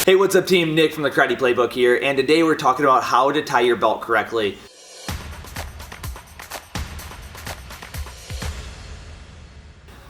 Hey, what's up team? Nick from the Karate Playbook here, and today we're talking about how to tie your belt correctly.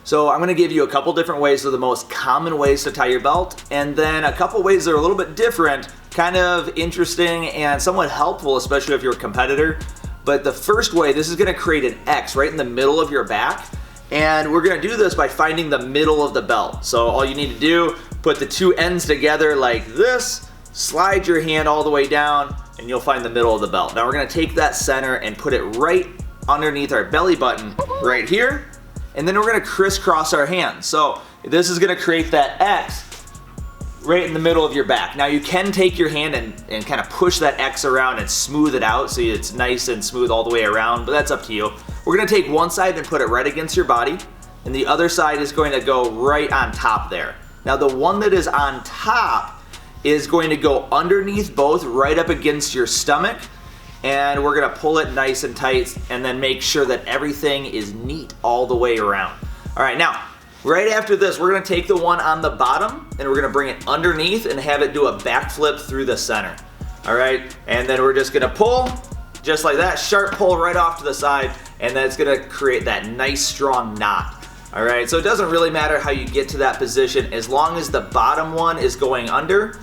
So I'm going to give you a couple different ways of the most common ways to tie your belt, and then a couple ways that are a little bit different, kind of interesting and somewhat helpful, especially if you're a competitor. But the first way, this is going to create an X right in the middle of your back, and we're going to do this by finding the middle of the belt. So all you need to do, put the two ends together like this, slide your hand all the way down, and you'll find the middle of the belt. Now we're going to take that center and put it right underneath our belly button right here, and then we're going to crisscross our hands. So this is going to create that X right in the middle of your back. Now you can take your hand and kind of push that X around and smooth it out so it's nice and smooth all the way around, but that's up to you. We're going to take one side and put it right against your body, and the other side is going to go right on top there. Now the one that is on top is going to go underneath both, right up against your stomach, and we're going to pull it nice and tight and then make sure that everything is neat all the way around. All right, now right after this, we're going to take the one on the bottom and we're going to bring it underneath and have it do a backflip through the center. All right, and then we're just going to pull just like that, sharp pull right off to the side, and then it's going to create that nice strong knot. All right, so it doesn't really matter how you get to that position as long as the bottom one is going under,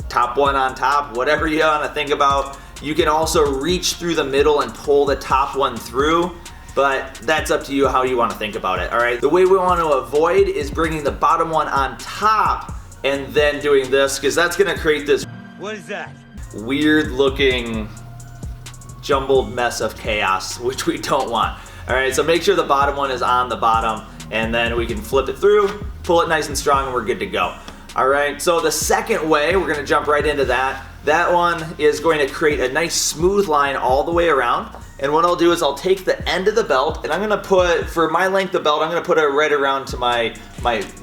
top one on top, whatever you want to think about. You can also reach through the middle and pull the top one through, but that's up to you how you want to think about it. All right, the way we want to avoid is bringing the bottom one on top and then doing this, because that's going to create this, what is that? Weird looking jumbled mess of chaos, which we don't want. All right, so make sure the bottom one is on the bottom, and then we can flip it through, pull it nice and strong, and we're good to go. All right, so the second way, we're going to jump right into that. That one is going to create a nice smooth line all the way around. And what I'll do is I'll take the end of the belt, and I'm going to put, for my length of belt, I'm going to put it right around to my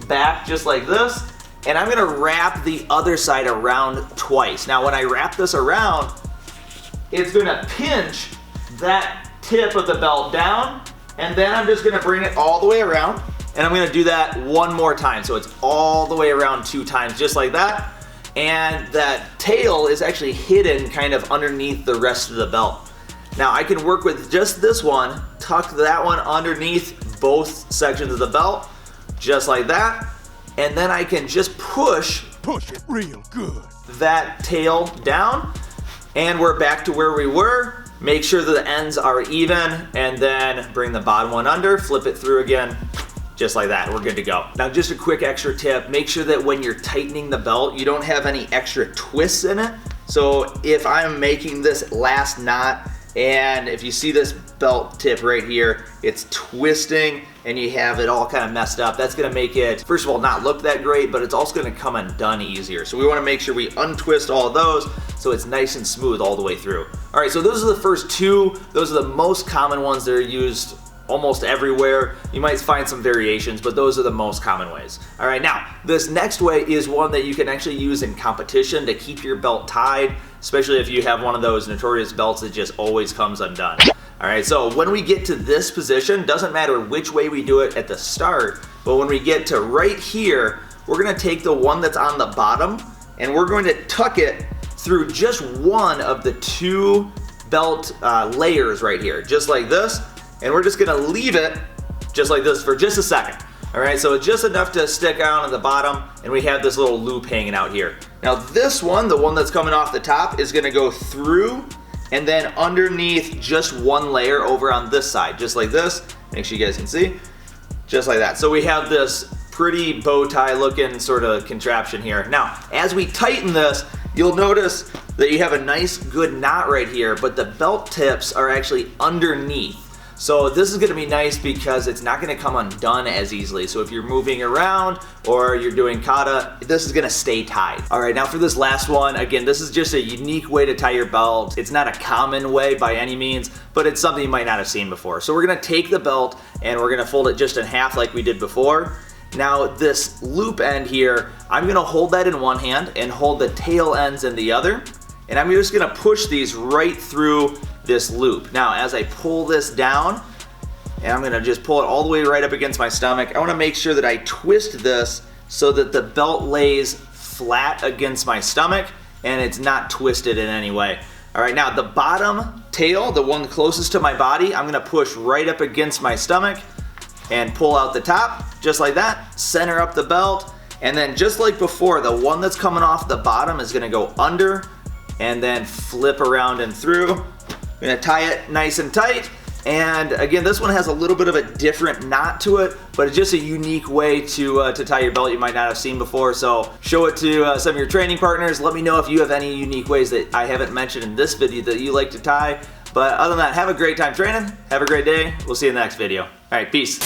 back just like this. And I'm going to wrap the other side around twice. Now when I wrap this around, it's going to pinch that tip of the belt down, and then I'm just going to bring it all the way around, and I'm going to do that one more time. So it's all the way around 2 times, just like that. And that tail is actually hidden kind of underneath the rest of the belt. Now I can work with just this one, tuck that one underneath both sections of the belt, just like that. And then I can just push it real good, that tail down, and we're back to where we were. Make sure that the ends are even, and then bring the bottom one under, flip it through again, just like that. We're good to go. Now just a quick extra tip, make sure that when you're tightening the belt, you don't have any extra twists in it. So if I'm making this last knot, and if you see this belt tip right here, it's twisting and you have it all kind of messed up, that's gonna make it, first of all, not look that great, but it's also gonna come undone easier. So we wanna make sure we untwist all of those so it's nice and smooth all the way through. All right, so those are the first 2. Those are the most common ones that are used almost everywhere. You might find some variations, but those are the most common ways. All right, now this next way is one that you can actually use in competition to keep your belt tied, especially if you have one of those notorious belts that just always comes undone. All right, so when we get to this position, doesn't matter which way we do it at the start, but when we get to right here, we're gonna take the one that's on the bottom and we're going to tuck it through just one of the 2 belt layers right here, just like this. And we're just gonna leave it just like this for just a second. All right, so it's just enough to stick out on the bottom, and we have this little loop hanging out here. Now this one, the one that's coming off the top, is gonna go through and then underneath just one layer over on this side, just like this. Make sure you guys can see, just like that. So we have this pretty bow tie looking sort of contraption here. Now, as we tighten this, you'll notice that you have a nice good knot right here, but the belt tips are actually underneath. So this is gonna be nice because it's not gonna come undone as easily. So if you're moving around or you're doing kata, this is gonna stay tied. All right, now for this last one, again, this is just a unique way to tie your belt. It's not a common way by any means, but it's something you might not have seen before. So we're gonna take the belt and we're gonna fold it just in half like we did before. Now this loop end here, I'm gonna hold that in one hand and hold the tail ends in the other. And I'm just gonna push these right through this loop. Now, as I pull this down, and I'm gonna just pull it all the way right up against my stomach, I wanna make sure that I twist this so that the belt lays flat against my stomach and it's not twisted in any way. All right, now the bottom tail, the one closest to my body, I'm gonna push right up against my stomach and pull out the top, just like that. Center up the belt, and then just like before, the one that's coming off the bottom is gonna go under and then flip around and through. I'm gonna tie it nice and tight. And again, this one has a little bit of a different knot to it, but it's just a unique way to tie your belt you might not have seen before. So show it to some of your training partners. Let me know if you have any unique ways that I haven't mentioned in this video that you like to tie. But other than that, have a great time training. Have a great day. We'll see you in the next video. All right, peace.